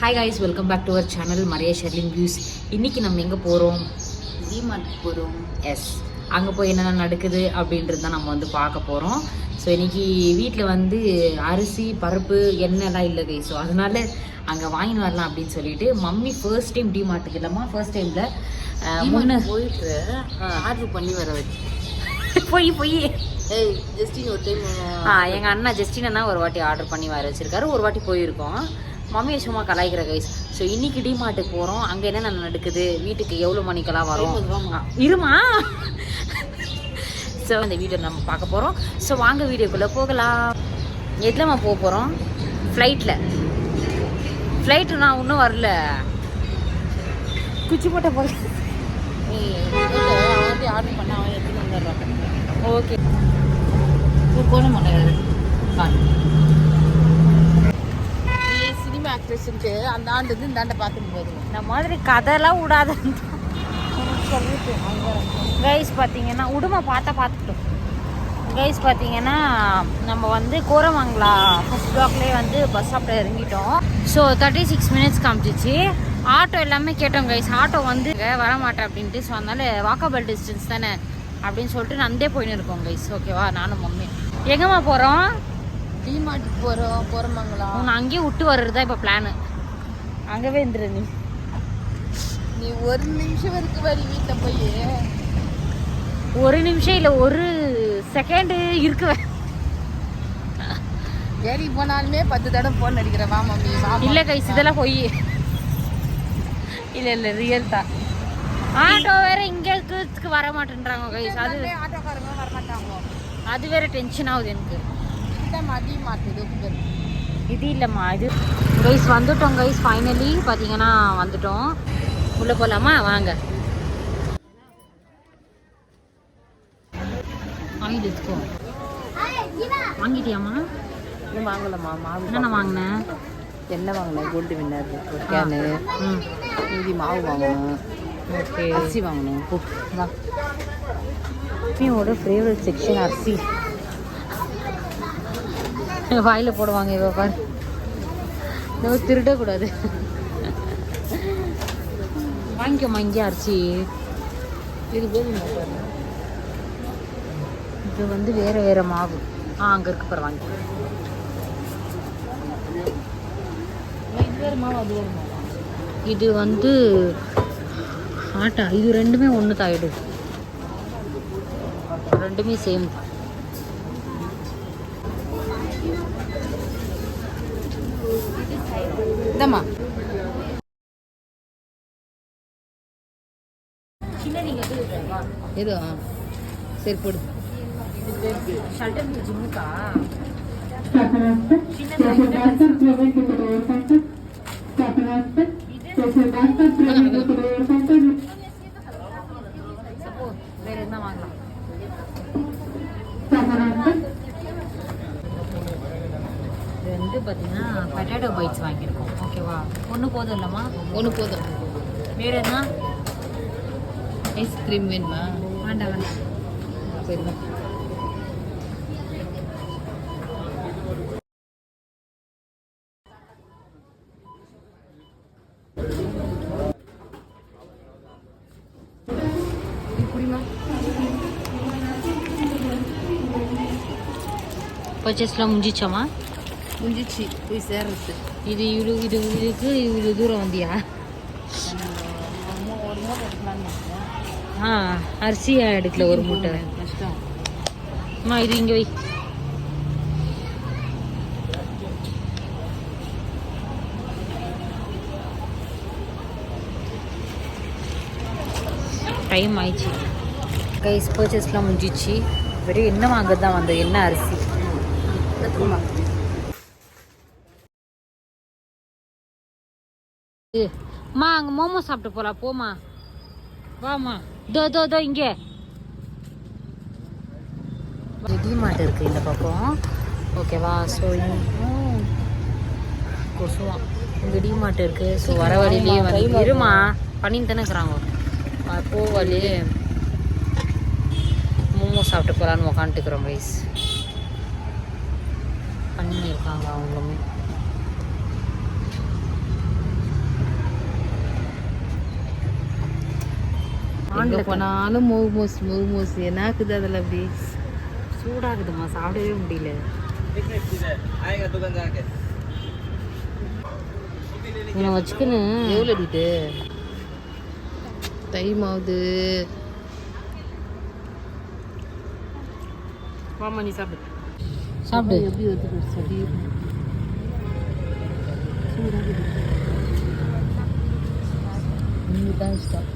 Hi guys, welcome back to our channel Maria Sherlin views. இன்றைக்கி நம்ம எங்கே போகிறோம்? டிமார்ட் போகிறோம். எஸ், அங்கே போய் என்னென்ன நடக்குது அப்படின்றது தான் நம்ம வந்து பார்க்க போகிறோம். ஸோ இன்றைக்கி வீட்டில் வந்து அரிசி பருப்பு எண்ணெய்லாம் இல்லை கை. ஸோ அதனால் அங்கே வாங்கின்னு வரலாம் அப்படின்னு சொல்லிட்டு மம்மி ஃபர்ஸ்ட் டைம் டிமார்ட்டுக்கு இல்லைம்மா, ஃபர்ஸ்ட் டைமில் முன்னே போயிட்டு ஆர்டர் பண்ணி வர வச்சு போய் ஜஸ்டின் ஒரு டைம் எங்கள் அண்ணா ஜஸ்டின் அண்ணா ஒரு வாட்டி ஆர்டர் பண்ணி வர வச்சுருக்காரு. ஒரு வாட்டி போயிருக்கோம். மம்மியை சும்மா கலாய்க்கிற கைஸ். ஸோ இன்றைக்கி டிமார்ட்டுக்கு போகிறோம். அங்கே என்னென்ன நடக்குது, வீட்டுக்கு எவ்வளோ மணிக்கெல்லாம் வரும் இருமா. ஸோ இந்த வீடியோ நம்ம பார்க்க போகிறோம். ஸோ வாங்க வீடியோக்குள்ளே போகலாம். எதுலம்மா போக போகிறோம்? ஃப்ளைட்டு நான் இன்னும் வரல. குச்சி போட்ட போகிறேன். ஆர்டர் பண்ண அவன் எடுத்துன்னு வந்துடுறான். ஓகே, போன மாட்டேன். சினிமா ஆக்ட்ரஸ்ன்ட்டு அந்த ஆண்டு இந்த ஆண்டை பார்த்துட்டு போதும். இந்த மாதிரி கதைலாம் விடாத சொல்லிட்டு கைஸ். பார்த்தீங்கன்னா உடுமை பார்த்துக்கிட்டோம் கைஸ். பார்த்தீங்கன்னா நம்ம வந்து கோரமங்கலா ஃபர்ஸ்ட் பிளாக்லேயே வந்து பஸ் ஸ்டாப்பில் இறங்கிட்டோம். So 36 minutes காமிச்சிச்சு. ஆட்டோ எல்லாமே கேட்டோம் கைஸ். ஆட்டோ வந்து வரமாட்டேன் அப்படின்ட்டு. ஸோ அதனால வாக்கபிள் டிஸ்டன்ஸ் தானே அப்படின்னு சொல்லிட்டு நந்தே போயின்னு இருக்கோம் கைஸ். ஓகேவா? நானும் மம்மி எங்கேம்மா போகிறோம்? டிமார்ட்டுக்கு போகிறோமங்களா? உன்னை அங்கேயே விட்டு வர்றது தான் இப்போ பிளானு. அங்கேவே இருந்துரு நீ ஒரு நிமிஷம் இருக்கு வரி வீட்டில் போய். ஒரு நிமிஷம் இல்லை, ஒரு செகண்டு இருக்குவேன். வேலைக்கு போனாலுமே 10 தடவை ஃபோன் அடிக்கிறேன். வா மம்மி வா. இல்லை கைஸ், இதெல்லாம் போய் இல்லை ரியல் தான். ஆட்டோ வேற இங்கே வர மாட்டேன்றாங்க கைஸ். அது ஆட்டோக்காரங்க வர மாட்டாங்க. அது வேற டென்ஷன் ஆகுது எனக்கு. மதி மாட்டுது இது இல்லைம்மா, இது கைஸ். வந்துட்டோம் கைஸ், ஃபைனலி பார்த்தீங்கன்னா வந்துட்டோம். உள்ளே போகலாமா? வாங்க. ஆயில் எடுத்துக்கோ. வாங்கிட்டியாம்மா? இன்னும் வாங்கலாமா? மாவு என்னென்ன வாங்கினேன்? எண்ணெய் வாங்கினேன், கோல்டு வின்னர் ஒரு கேனு. மீதி மாவு வாங்கணும். ஓகே, அரிசி வாங்கணும். மம்மியோட ஃபேவரட் செக்ஷன் அரிசி. வாயில் போடுவாங்க இவ பாரு. நம்ம திருடக்கூடாது. வாங்கிக்கோமா இங்கே அரிசி. இது கோதுமை. இது வந்து வேறு வேறு மாவு. அங்கே இருக்கு பாரு, வாங்கி. இது வேறு மாவு, அது வேறு மாவா? இது வந்து ஆட்டா. இது ரெண்டுமே ஒன்று தான். இது ரெண்டுமே சேம் தான். இந்தம்மா எது? சரி போடு. ஷல்டர் ஜிம்முக்கா வேற என்ன வாங்கலாம்? இது வந்து பார்த்தீங்கன்னா பொட்டேட்டோ பைட்ஸ் வாங்கியிருக்கோம். ஓகேவா? ஒன்று போதும் இல்லைம்மா? ஒன்று போதும். வேறு என்ன? ஐஸ்கிரீம் வேணுமா? வேண்டாம் வேண்டாம். சரிண்ணா. பர்ச்சேஸ்லாம் முடிஞ்சிச்சாம்மா? முடிஞ்சிச்சு, போய் சேர்றது. இது இவ்வளோ தூரம் வந்தியா? ஒரு மூட்டை எடுக்கலான்னு அரிசி எடுக்கல, ஒரு மூட்டை கஷ்டம். அம்மா இது இங்கே வை. டைம் ஆயிடுச்சு கைஸ். பர்ச்சேஸ்லாம் முடிஞ்சிச்சு. வெறும் என்ன வாங்குறது தான் வந்தது. என்ன அரிசி. அம்மா அங்கே மோமோ சாப்பிட்டு போகலாம். போமா, வாமா. தோ இங்கே டிமார்ட் இருக்குது இந்த பக்கம். ஓகேவா? ஸோ கொசுவான் இங்கே டிமார்ட் இருக்குது. ஸோ வர வழியிலேயே வந்து இருமா பண்ணின்னு தானே இருக்கிறாங்க. போவாலே மோமோ சாப்பிட்டு போகலான்னு உக்காந்துட்டுக்கிறோம் கைஸ். பண்ணியிருக்காங்க அவங்களுமே. எங்கே போனாலும் மோமோஸ் என்னாக்குது அதில் அப்படி சூடாகுதுமா, சாப்பிடவே முடியல. நான் வச்சுக்கணும். எவ்வளோ அடிட்டு டைம் ஆகுது. வாமா நீ சாப்பிடு. சாப்பிடு. எப்படி வருது சரி. தான் இஷ்டம்.